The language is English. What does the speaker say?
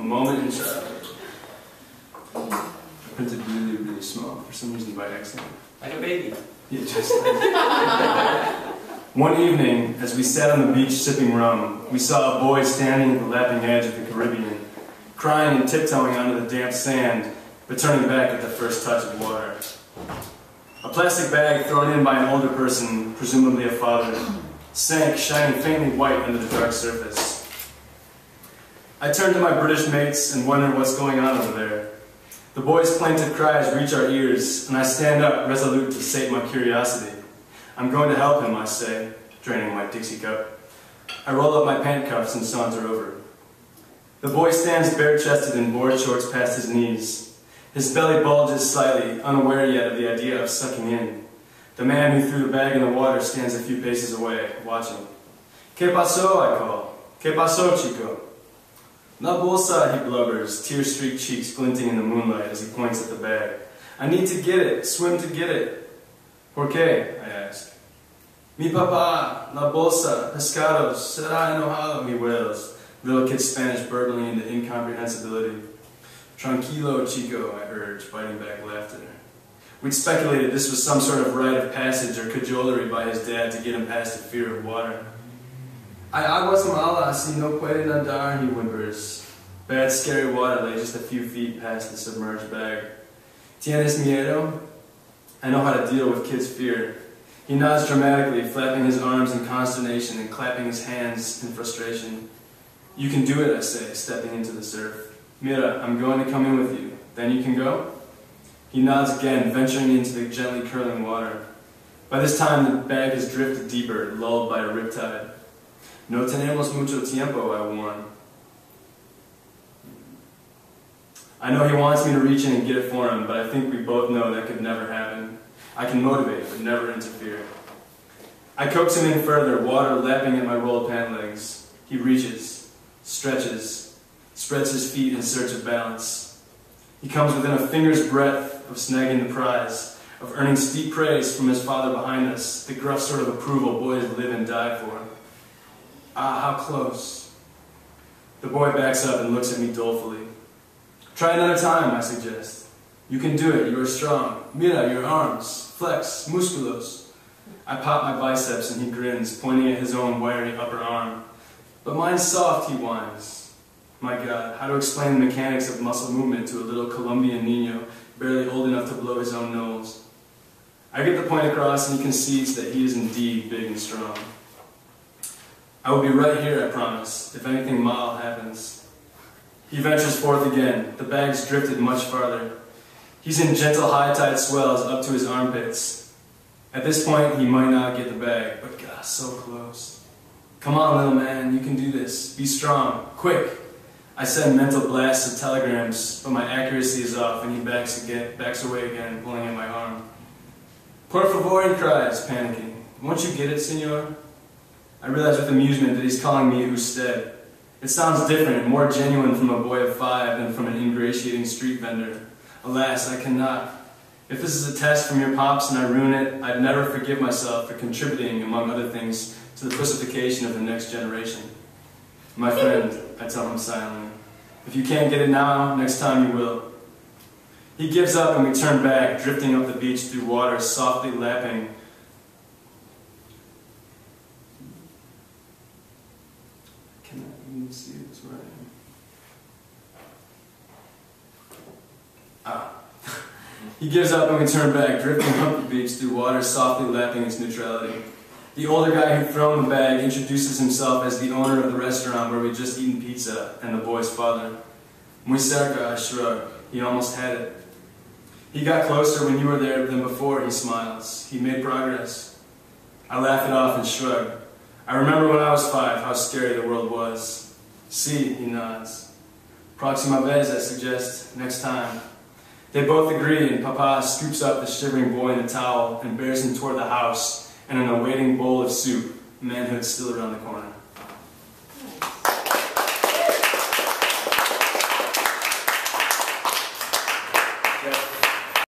moment in childhood. I printed really, really small, for some reason by accident. Like a baby. Yeah, just like. One evening, as we sat on the beach sipping rum, we saw a boy standing at the lapping edge of the Caribbean, crying and tiptoeing onto the damp sand, but turning back at the first touch of water. A plastic bag thrown in by an older person, presumably a father, sank, shining faintly white under the dark surface. I turned to my British mates and wondered what's going on over there. The boy's plaintive cries reach our ears, and I stand up, resolute to sate my curiosity. I'm going to help him, I say, draining my Dixie cup. I roll up my pant cuffs and saunter over. The boy stands bare-chested in board shorts past his knees. His belly bulges slightly, unaware yet of the idea of sucking in. The man who threw the bag in the water stands a few paces away, watching. "Que pasó?" I call. "Que pasó, chico?" "La bolsa," he blubbers, tear-streaked cheeks glinting in the moonlight as he points at the bag. "I need to get it, swim to get it." "Por qué?" I ask. "Mi papá, la bolsa, pescados, será enojado," he wails, little kid Spanish burbling into incomprehensibility. "Tranquilo, chico," I urge, biting back laughter. We'd speculated this was some sort of rite of passage or cajolery by his dad to get him past the fear of water. "Hay aguas malas si no puede nadar," he whimpers. Bad, scary water lay just a few feet past the submerged bag. "Tienes miedo?" I know how to deal with kids' fear. He nods dramatically, flapping his arms in consternation and clapping his hands in frustration. "You can do it," I say, stepping into the surf. "Mira, I'm going to come in with you. Then you can go?" He nods again, venturing into the gently curling water. By this time, the bag has drifted deeper, lulled by a riptide. "No tenemos mucho tiempo," I warn. I know he wants me to reach in and get it for him, but I think we both know that could never happen. I can motivate, but never interfere. I coax him in further, water lapping at my rolled pant legs. He reaches, stretches, spreads his feet in search of balance. He comes within a finger's breadth of snagging the prize, of earning steep praise from his father behind us, the gruff sort of approval boys live and die for. Ah, how close. The boy backs up and looks at me dolefully. "Try another time," I suggest. "You can do it, you are strong. Mira, your arms. Flex, musculos." I pop my biceps and he grins, pointing at his own wiry upper arm. "But mine's soft," he whines. My God, how to explain the mechanics of muscle movement to a little Colombian niño, barely old enough to blow his own nose? I get the point across and he concedes that he is indeed big and strong. "I will be right here, I promise, if anything mal happens." He ventures forth again. The bag's drifted much farther. He's in gentle high-tide swells up to his armpits. At this point, he might not get the bag, but gosh, so close. "Come on, little man, you can do this. Be strong. Quick!" I send mental blasts of telegrams, but my accuracy is off, and he backs away again, pulling at my arm. "Por favor," he cries, panicking. "Won't you get it, senor?" I realize with amusement that he's calling me usted. It sounds different and more genuine from a boy of 5 than from an ingratiating street vendor. Alas, I cannot. If this is a test from your pops and I ruin it, I'd never forgive myself for contributing, among other things, to the pussification of the next generation. "My friend," I tell him silently, "if you can't get it now, next time you will." He gives up and we turn back, drifting up the beach through water, softly lapping. Can I even see this where I am? He gives up and we turn back, drifting up the beach through water, softly lapping its neutrality. The older guy who'd thrown the bag introduces himself as the owner of the restaurant where we'd just eaten pizza, and the boy's father. "Muy cerca," I shrug. He almost had it. "He got closer when you were there than before," he smiles. "He made progress." I laugh it off and shrug. I remember when I was 5 how scary the world was. "See," he nods. "Próxima vez," I suggest. "Next time." They both agree, and Papa scoops up the shivering boy in a towel and bears him toward the house and an awaiting bowl of soup, manhood still around the corner.